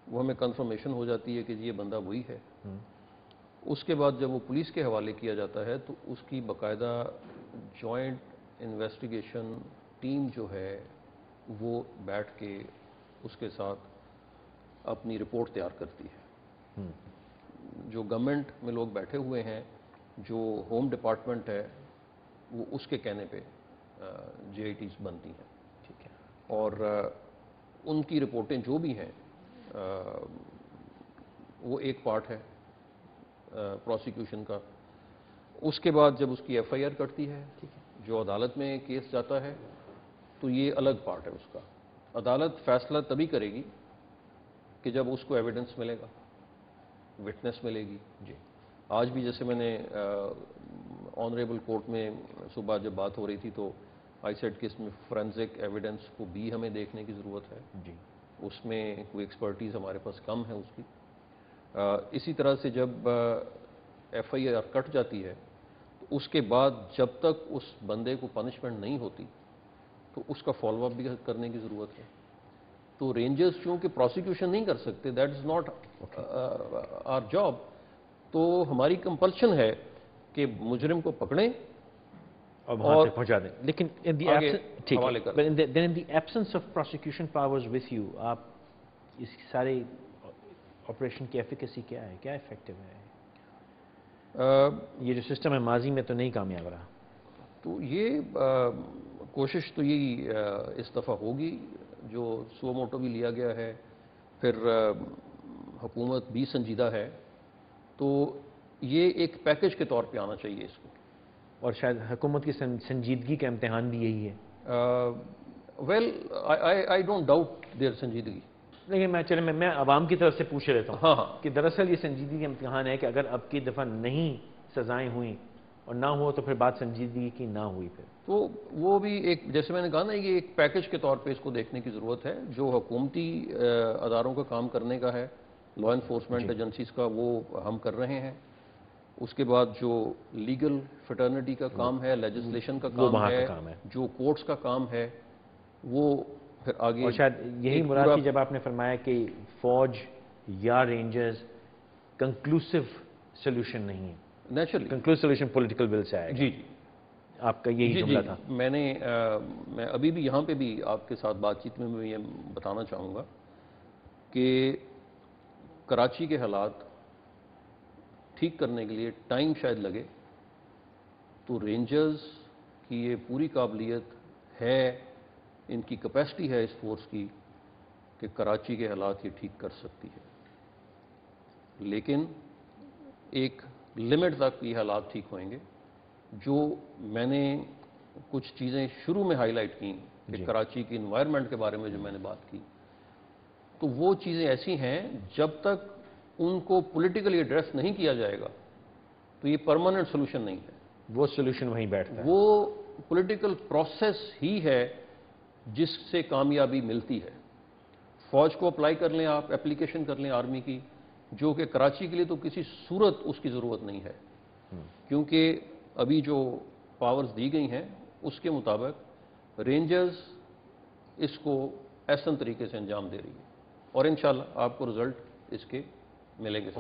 وہ ہمیں کنفرمیشن ہو جاتی ہے کہ یہ بندہ وہی ہے. اس کے بعد جب وہ پولیس کے حوالے کیا جاتا ہے تو اس کی باقاعدہ جوائنٹ انویسٹیگیشن ٹیم جو ہے وہ بیٹھ کے اس کے ساتھ اپنی رپورٹ تیار کرتی ہے. جو گورنمنٹ میں لوگ بیٹھے ہوئے ہیں, جو ہوم ڈپارٹمنٹ ہے, وہ اس کے کہنے پہ جے آئی ٹیز بنتی ہیں. ٹھیک ہے. اور ان کی رپورٹیں جو بھی ہیں وہ ایک پارٹ ہے پروسیکیوشن کا. اس کے بعد جب اس کی ایف آئی آر کٹتی ہے, جو عدالت میں کیس جاتا ہے, تو یہ الگ پارٹ ہے اس کا. عدالت فیصلہ تبھی کرے گی کہ جب اس کو ایویڈنس ملے گا, وٹنس ملے گی. جی آج بھی جیسے میں نے آنریبل کورٹ میں صبح جب بات ہو رہی تھی تو آئی سیڈ کہ اس میں فورینزک ایویڈنس کو بھی ہمیں دیکھنے کی ضرورت ہے. جی اس میں کوئی ایکسپرٹیز ہمارے پاس کم ہے اس کی. اسی طرح سے جب ایف آئی آر کٹ جاتی ہے تو اس کے بعد جب تک اس بندے کو پنشمنٹ نہیں ہوتی تو اس کا فالو اپ بھی کرنے کی ضرورت ہے. تو رینجرز چونکہ پروسیکیوشن نہیں کر سکتے, that is not our job, تو ہماری کمپلشن ہے کہ مجرم کو پکڑیں اور وہاں تک پہنچا دیں. لیکن حوالے کر دین in the absence of prosecution powers with you, آپ اس سارے آپریشن کی ایفیکیسی کیا ہے, کیا افیکٹو ہے؟ یہ جو سسٹم ہے ماضی میں تو نہیں کامیاب رہا. تو یہ کوشش تو یہی اس دفعہ ہوگی, جو سو موٹو بھی لیا گیا ہے, پھر حکومت بھی سنجیدہ ہے, تو یہ ایک پیکج کے طور پہ آنا چاہیے اس کو. اور شاید حکومت کی سنجیدگی کا امتحان بھی یہی ہے. Well I don't doubt their سنجیدگی. لیکن میں عوام کی طرف سے پوچھ لیتا ہوں ہاں کہ دراصل یہ سنجیدگی کا امتحان ہے کہ اگر اب کی دفعہ نہیں سزائیں ہوئیں اور نہ ہوا تو پھر بات سنجیدگی کی نہ ہوئی. پھر تو وہ بھی ایک, جیسے میں نے کہا نا, یہ ایک پیکج کے طور پہ اس کو دیکھنے کی ضرورت ہے. جو حکومتی اداروں کا کام کرنے کا ہے, لا انفورسمنٹ ایجنسیز کا, وہ ہم کر رہے ہیں. اس کے بعد جو لیگل فٹرنیٹی کا کام ہے, لیجسلیشن کا کام ہے, جو کورٹس کا کام ہے, وہ پھر آگے. اور شاید یہی مراد تھی جب آپ نے فرمایا کہ فوج یا رینجرز کنکلوسیو سولوشن نہیں ہے. نیچرلی کنکلوسیو سولوشن پولیٹیکل ول سے آئے گا. جی جی آپ کا یہی جملہ تھا. میں ابھی بھی یہاں پہ بھی آپ کے ساتھ بات چیت میں یہ بتانا چاہوں گا کہ کراچی کے حالات ٹھیک کرنے کے لیے ٹائم شاید لگے, تو رینجرز کی یہ پوری قابلیت ہے, ان کی کیپیسٹی ہے اس فورس کی کہ کراچی کے حالات یہ ٹھیک کر سکتی ہے. لیکن ایک لمٹ تک یہ حالات ٹھیک ہوئیں گے. جو میں نے کچھ چیزیں شروع میں ہائی لائٹ کی کہ کراچی کی انوائرمنٹ کے بارے میں جو میں نے بات کی, تو وہ چیزیں ایسی ہیں جب تک ان کو پولیٹیکلی ایڈریس نہیں کیا جائے گا تو یہ پرماننٹ سولوشن نہیں ہے. وہ سولوشن وہیں بیٹھتا ہے. وہ پولیٹیکل پروسیس ہی ہے جس سے کامیابی ملتی ہے. فوج کو اپلائی کر لیں آپ, اپلیکیشن کر لیں آرمی کی, جو کہ کراچی کے لیے تو کسی صورت اس کی ضرورت نہیں ہے, کیونکہ ابھی جو پاورز دی گئی ہیں اس کے مطابق رینجرز اس کو احسن طریقے سے انجام دے رہی ہے, اور انشاءاللہ آپ کو رزلٹ اس کے ملیں گے.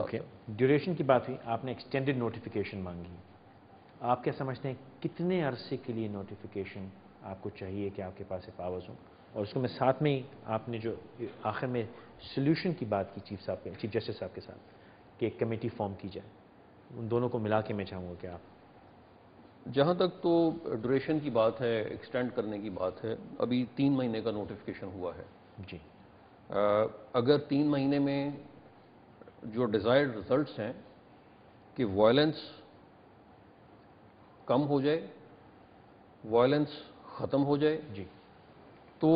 ڈیوریشن کی بات ہوئی, آپ نے ایکسٹینڈڈ نوٹیفیکیشن مانگی. آپ کیا سمجھتے ہیں کتنے عرصے کے لیے نوٹیفیکیشن آپ کو چاہیے کہ آپ کے پاس پاورز ہوں؟ اور اس کو میں ساتھ میں ہی آپ نے جو آخر میں سولوشن کی بات کی چیف جسٹس صاحب کے ساتھ کہ ایک کمیٹی فارم کی جائے, ان دونوں کو ملا کے میں چاہوں گا کہ آپ. جہاں تک تو ڈوریشن کی بات ہے, ایکسٹینڈ کرنے کی بات ہے, ابھی 3 مہینے کا نوٹیفیکیشن ہوا ہے. جی اگر 3 مہینے میں جو ڈیزائرڈ رزلٹس ہیں کہ وائلنس کم ہو جائے, وائلنس ختم ہو جائے, جی تو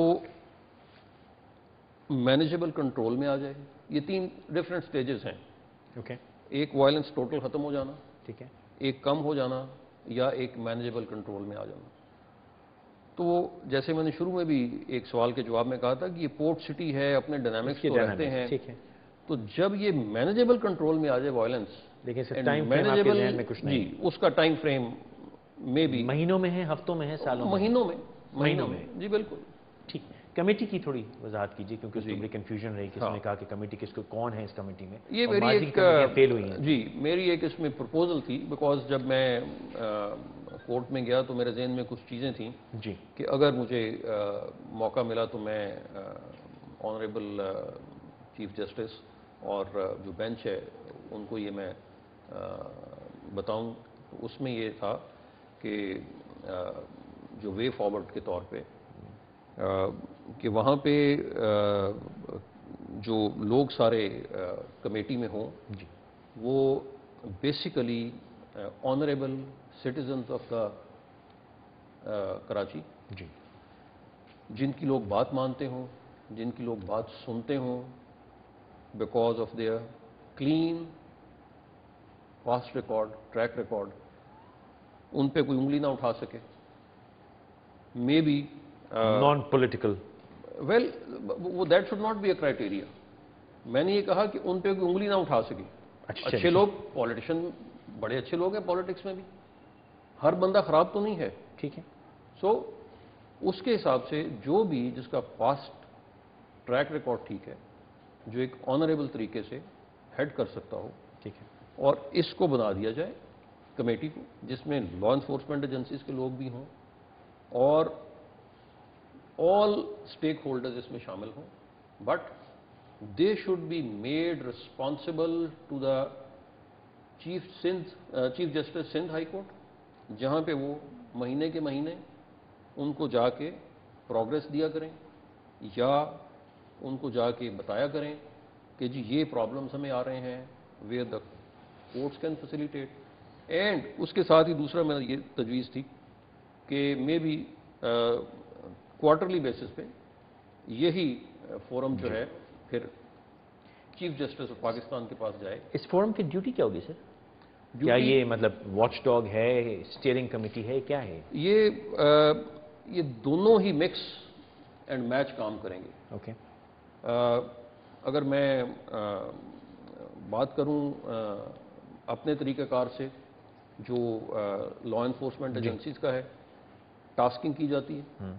مینیجبل کنٹرول میں آ جائے. یہ 3 ڈفرینٹ سٹیجز ہیں. اوکے. ایک وائلنس ٹوٹل ختم ہو جانا, ٹھیک ہے, ایک کم ہو جانا, یا ایک مینیجبل کنٹرول میں آ جانا. تو جیسے میں نے شروع میں بھی ایک سوال کے جواب میں کہا تھا کہ یہ پورٹ سٹی ہے, اپنے ڈائنامکس تو رہتے ہیں, تو جب یہ مینیجبل کنٹرول میں آ جائے وائلنس, جی اس کا ٹائم فریم میں بھی مہینوں میں ہے, ہفتوں میں ہے, سالوں میں, مہینوں میں, جی بالکل. ٹھیک. کمیٹی کی تھوڑی وضاحت کیجیے کیونکہ اس میں بڑی کنفیوژن رہی کہ اس نے کہا کہ کمیٹی کس کو کون ہے اس کمیٹی میں یہ میری ایک فیل ہوئی ہیں جی میری ایک اس میں پرپوزل تھی بیکاز جب میں کورٹ میں گیا تو میرے ذہن میں کچھ چیزیں تھیں جی کہ اگر مجھے موقع ملا تو میں آنریبل چیف جسٹس اور جو بینچ ہے ان کو یہ میں بتاؤں. اس میں یہ تھا کہ جو وے فارورڈ کے طور پہ کہ وہاں پہ جو لوگ سارے کمیٹی میں ہوں جی وہ basically honourable citizens of the Karachi جی جن کی لوگ بات مانتے ہوں, جن کی لوگ بات سنتے ہوں, because of their clean past record, track record, ان پہ کوئی انگلی نہ اٹھا سکے. May be non political well وہ that should not be a criteria. میں نے یہ کہا کہ ان پہ کوئی انگلی نہ اٹھا سکے. اچھے لوگ, پالیٹیشین بڑے اچھے لوگ ہیں پالیٹکس میں بھی, ہر بندہ خراب تو نہیں ہے. ٹھیک ہے سو اس کے حساب سے جو بھی جس کا پاسٹ ٹریک ریکارڈ ٹھیک ہے, جو ایک آنریبل طریقے سے ہیڈ کر سکتا ہو, ٹھیک ہے اور اس کو بنا دیا جائے کمیٹی کو جس میں لا انفورسمنٹ ایجنسیز کے لوگ بھی ہوں اور آل اسٹیک ہولڈرز اس میں شامل ہوں, but they should be made responsible to the chief justice Sindh high court, جہاں پہ وہ مہینے کے مہینے ان کو جا کے پروگرس دیا کریں یا ان کو جا کے بتایا کریں کہ جی یہ پرابلمس ہمیں آ رہے ہیں, where the courts can facilitate. And اس کے ساتھ ہی دوسرا میرا یہ تجویز تھی کہ مے بی کوارٹرلی بیسس پہ یہی فورم جو ہے پھر چیف جسٹس آف پاکستان کے پاس جائے. اس فورم کی ڈیوٹی کیا ہوگی سر؟ کیا یہ مطلب واچ ڈاگ ہے, اسٹیئرنگ کمیٹی ہے, کیا ہے؟ یہ دونوں ہی مکس اینڈ میچ کام کریں گے. اوکے اگر میں بات کروں اپنے طریقہ کار سے جو لا انفورسمنٹ ایجنسیز کا ہے, ٹاسکنگ کی جاتی ہے,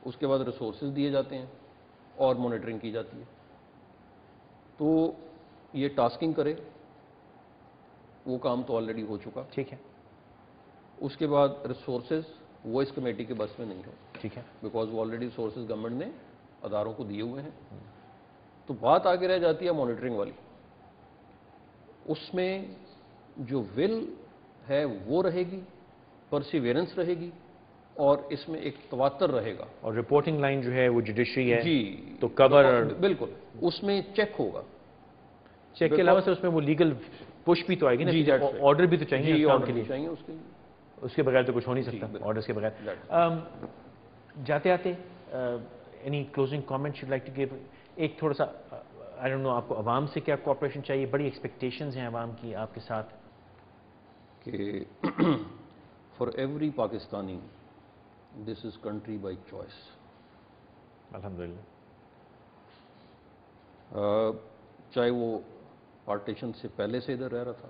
اس کے بعد ریسورسز دیے جاتے ہیں اور مانیٹرنگ کی جاتی ہے. تو یہ ٹاسکنگ کرے, وہ کام تو آلریڈی ہو چکا. ٹھیک ہے اس کے بعد ریسورسز وہ اس کمیٹی کے بس میں نہیں ہو, ٹھیک ہے بیکاز وہ آلریڈی ریسورسز گورنمنٹ نے اداروں کو دیے ہوئے ہیں. تو بات آگے رہ جاتی ہے مانیٹرنگ والی. اس میں جو ول ہے وہ رہے گی, پرسیویرنس رہے گی, اور اس میں ایک تواتر رہے گا. اور رپورٹنگ لائن جو ہے وہ جوڈیشری ہے جی تو کور بالکل اس میں چیک ہوگا. چیک کے علاوہ سے اس میں وہ لیگل پش بھی تو آئے گی نا, آرڈر بھی تو چاہیے اس کام کے لیے. چاہیے اس کے لیے, اس کے بغیر تو کچھ ہو نہیں سکتا آرڈرز کے بغیر. جاتے آتے any closing comment you like to give? ایک تھوڑا سا آئی ڈونٹ نو آپ کو عوام سے کیا کوآپریشن چاہیے؟ بڑی ایکسپیکٹیشنز ہیں عوام کی آپ کے ساتھ کہ for every Pakistani this is country by choice. الحمدللہ. چاہے وہ پارٹیشن سے پہلے سے ادھر رہ رہا تھا,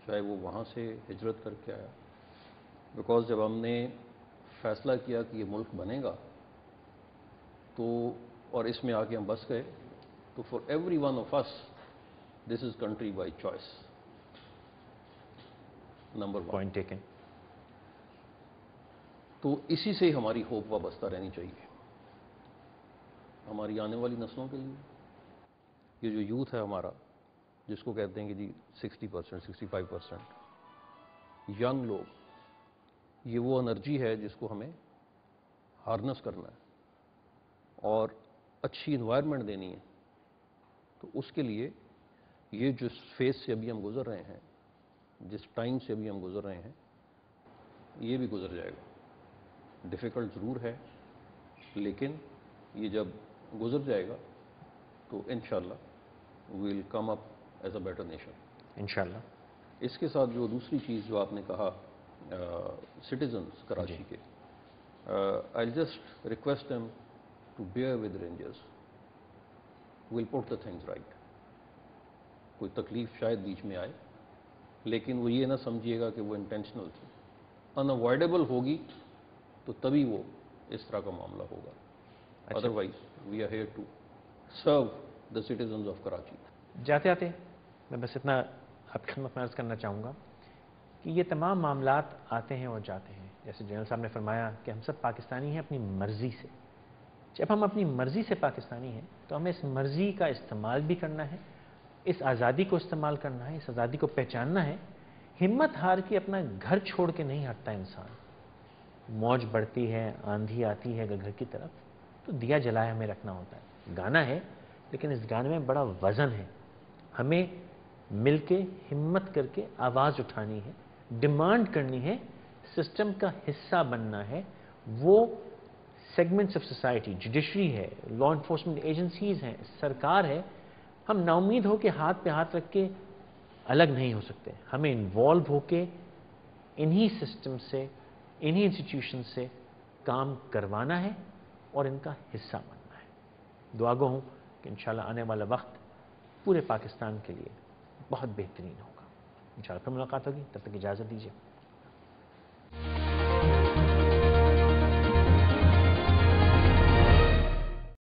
چاہے وہ وہاں سے ہجرت کر کے آیا, بیکاز جب ہم نے فیصلہ کیا کہ یہ ملک بنے گا تو اور اس میں آ کے ہم بس گئے, تو for every one of us this is country by choice. Number one point taken. تو اسی سے ہماری ہوپ وابستہ رہنی چاہیے ہماری آنے والی نسلوں کے لیے. یہ جو یوتھ ہے ہمارا, جس کو کہتے ہیں کہ جی 60%, 65% ینگ لوگ, یہ وہ انرجی ہے جس کو ہمیں ہارنس کرنا ہے اور اچھی انوائرمنٹ دینی ہے. تو اس کے لیے یہ جو فیز سے ابھی ہم گزر رہے ہیں, جس ٹائم سے ابھی ہم گزر رہے ہیں, یہ بھی گزر جائے گا. ڈیفیکلٹ ضرور ہے, لیکن یہ جب گزر جائے گا تو انشاءاللہ we'll come up as a better nation انشاءاللہ. اس کے ساتھ جو دوسری چیز جو آپ نے کہا سٹیزنز کراچی کے, I just request them to bear with Rangers, we'll put the things right. کوئی تکلیف شاید بیچ میں آئے, لیکن وہ یہ نہ سمجھیے گا کہ وہ انٹینشنل تھی. ان اوائڈیبل ہوگی تو تبھی وہ اس طرح کا معاملہ ہوگا. Otherwise, we are here to serve the citizens of Karachi. جاتے آتے میں بس اتنا آپ کی خدمت میں عرض کرنا چاہوں گا کہ یہ تمام معاملات آتے ہیں اور جاتے ہیں. جیسے جنرل صاحب نے فرمایا کہ ہم سب پاکستانی ہیں اپنی مرضی سے. جب ہم اپنی مرضی سے پاکستانی ہیں تو ہمیں اس مرضی کا استعمال بھی کرنا ہے, اس آزادی کو استعمال کرنا ہے, اس آزادی کو پہچاننا ہے. ہمت ہار کے اپنا گھر چھوڑ کے نہیں ہٹتا انسان. موج بڑھتی ہے, آندھی آتی ہے گھر کی طرف, تو دیا جلائے ہمیں رکھنا ہوتا ہے. گانا ہے لیکن اس گانے میں بڑا وزن ہے. ہمیں مل کے ہمت کر کے آواز اٹھانی ہے, ڈیمانڈ کرنی ہے, سسٹم کا حصہ بننا ہے. وہ سیگمنٹس آف سوسائٹی, جوڈیشری ہے, لا انفورسمنٹ ایجنسیز ہیں, سرکار ہے, ہم نا امید ہو کے ہاتھ پہ ہاتھ رکھ کے الگ نہیں ہو سکتے. ہمیں انوالو ہو کے انہی سسٹم سے, انہی انسٹیٹیوشن سے کام کروانا ہے اور ان کا حصہ بننا ہے. دعا گو ہوں کہ انشاءاللہ آنے والا وقت پورے پاکستان کے لیے بہت بہترین ہوگا. انشاءاللہ پھر ملاقات ہوگی, تب تک اجازت دیجیے.